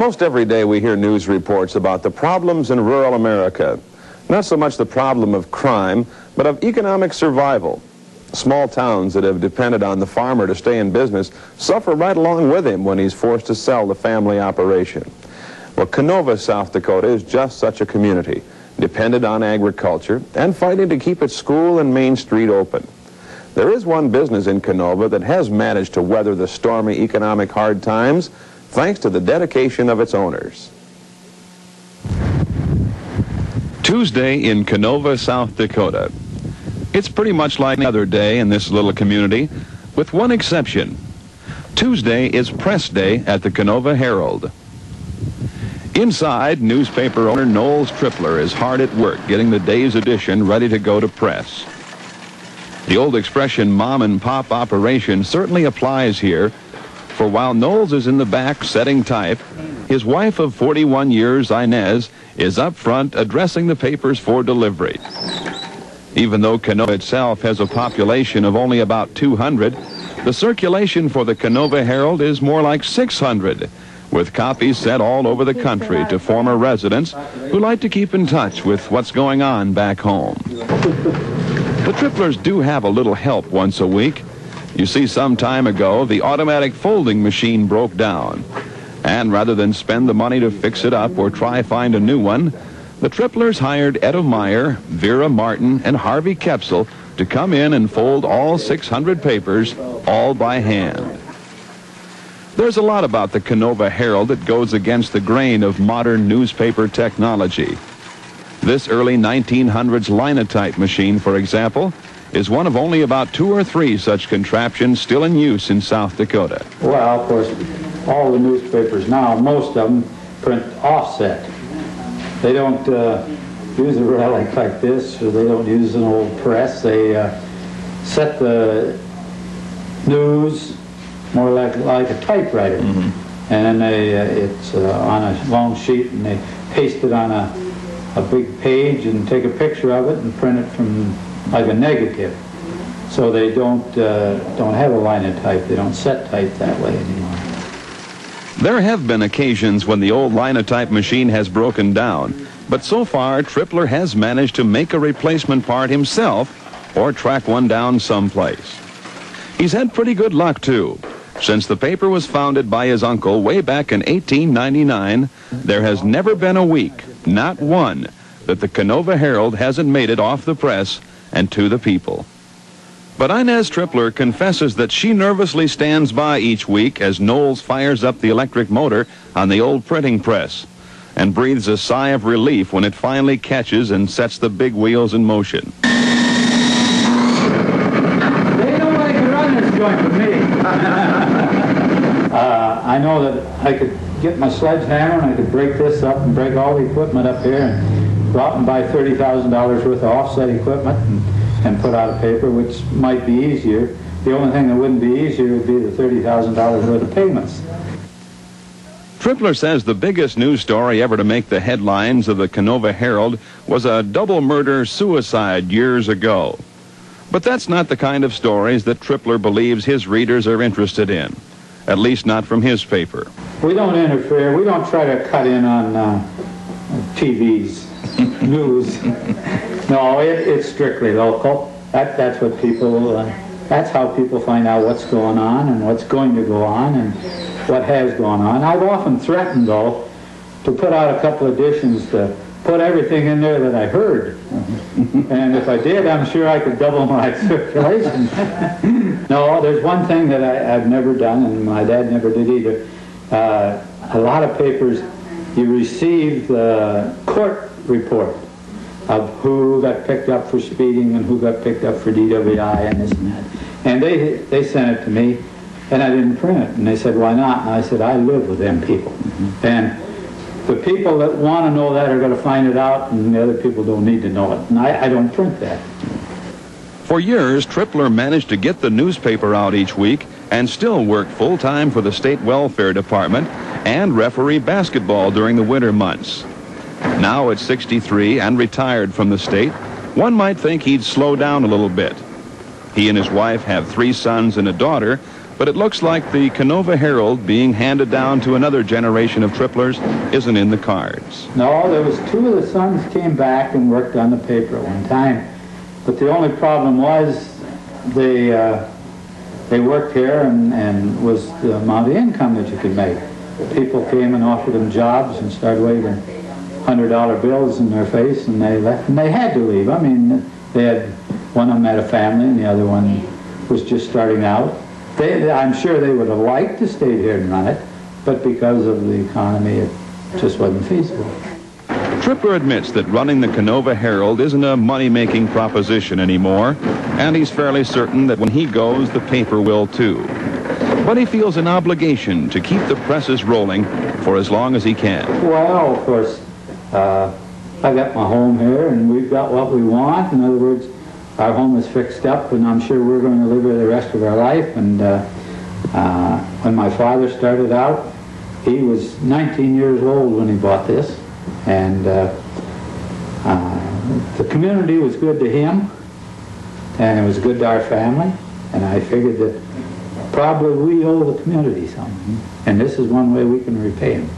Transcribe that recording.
Most every day we hear news reports about the problems in rural America. Not so much the problem of crime, but of economic survival. Small towns that have depended on the farmer to stay in business suffer right along with him when he's forced to sell the family operation. Well, Canova, South Dakota is just such a community, dependent on agriculture and fighting to keep its school and Main Street open. There is one business in Canova that has managed to weather the stormy economic hard times thanks to the dedication of its owners. Tuesday in Canova, South Dakota. It's pretty much like any other day in this little community, with one exception. Tuesday is press day at the Canova Herald. Inside, newspaper owner Knowles Trippler is hard at work getting the day's edition ready to go to press. The old expression mom and pop operation certainly applies here, for while Knowles is in the back setting type, his wife of 41 years, Ines, is up front addressing the papers for delivery. Even though Canova itself has a population of only about 200, the circulation for the Canova Herald is more like 600, with copies sent all over the country to former residents who like to keep in touch with what's going on back home. The Tripplers do have a little help once a week. You see, some time ago, the automatic folding machine broke down. And rather than spend the money to fix it up or try find a new one, the Tripplers hired Etta Meyer, Vera Martin, and Harvey Kepsel to come in and fold all 600 papers, all by hand. There's a lot about the Canova Herald that goes against the grain of modern newspaper technology. This early 1900s linotype machine, for example, is one of only about 2 or 3 such contraptions still in use in South Dakota. Well, of course, all the newspapers now, most of them print offset. They don't use a relic like this, or they don't use an old press. They set the news more like a typewriter. Mm-hmm. And then it's on a long sheet, and they paste it on a big page and take a picture of it and print it from like a negative. So they don't have a linotype. They don't set type that way anymore. There have been occasions when the old linotype machine has broken down, but so far Trippler has managed to make a replacement part himself or track one down someplace. He's had pretty good luck too. Since the paper was founded by his uncle way back in 1899, there has never been a week, not one, that the Canova Herald hasn't made it off the press and to the people. But Ines Trippler confesses that she nervously stands by each week as Knowles fires up the electric motor on the old printing press and breathes a sigh of relief when it finally catches and sets the big wheels in motion. They nobody can run this joint with me. I know that I could get my sledgehammer and I could break this up and break all the equipment up here and go out and buy $30,000 worth of offset equipment and put out a paper, which might be easier. The only thing that wouldn't be easier would be the $30,000 worth of payments. Trippler says the biggest news story ever to make the headlines of the Canova Herald was a double murder-suicide years ago. But that's not the kind of stories that Trippler believes his readers are interested in, at least not from his paper. We don't interfere. We don't try to cut in on TV's news. No, it's strictly local. That's what people. That's how people find out what's going on and what's going to go on and what has gone on. I've often threatened, though, to put out a couple editions to put everything in there that I heard. And if I did, I'm sure I could double my circulation. No, there's one thing that I've never done, and my dad never did either. A lot of papers, you receive the court report of who got picked up for speeding and who got picked up for DWI and this and that. And they sent it to me, and I didn't print it. And they said, why not? And I said, I live with them people. Mm-hmm. And the people that want to know that are going to find it out, and the other people don't need to know it. And I don't print that. For years, Trippler managed to get the newspaper out each week and still work full-time for the state welfare department and referee basketball during the winter months. Now at 63 and retired from the state, one might think he'd slow down a little bit. He and his wife have 3 sons and a daughter, But it looks like the Canova Herald being handed down to another generation of Tripplers isn't in the cards. No, there was two of the sons came back and worked on the paper at one time. But the only problem was they worked here and was the amount of income that you could make. People came and offered them jobs and started waving $100 bills in their face, and they left, and they had to leave. I mean, they had, one of them had a family and the other one was just starting out. I'm sure they would have liked to stay here and run it, but because of the economy, it just wasn't feasible. Trippler admits that running the Canova Herald isn't a money-making proposition anymore, and he's fairly certain that when he goes, the paper will too. But he feels an obligation to keep the presses rolling for as long as he can. Well, of course, I got my home here, and we've got what we want. In other words, our home is fixed up, and I'm sure we're going to live here the rest of our life. And when my father started out, he was 19 years old when he bought this. And the community was good to him, and it was good to our family. And I figured that probably we owe the community something. And this is one way we can repay him.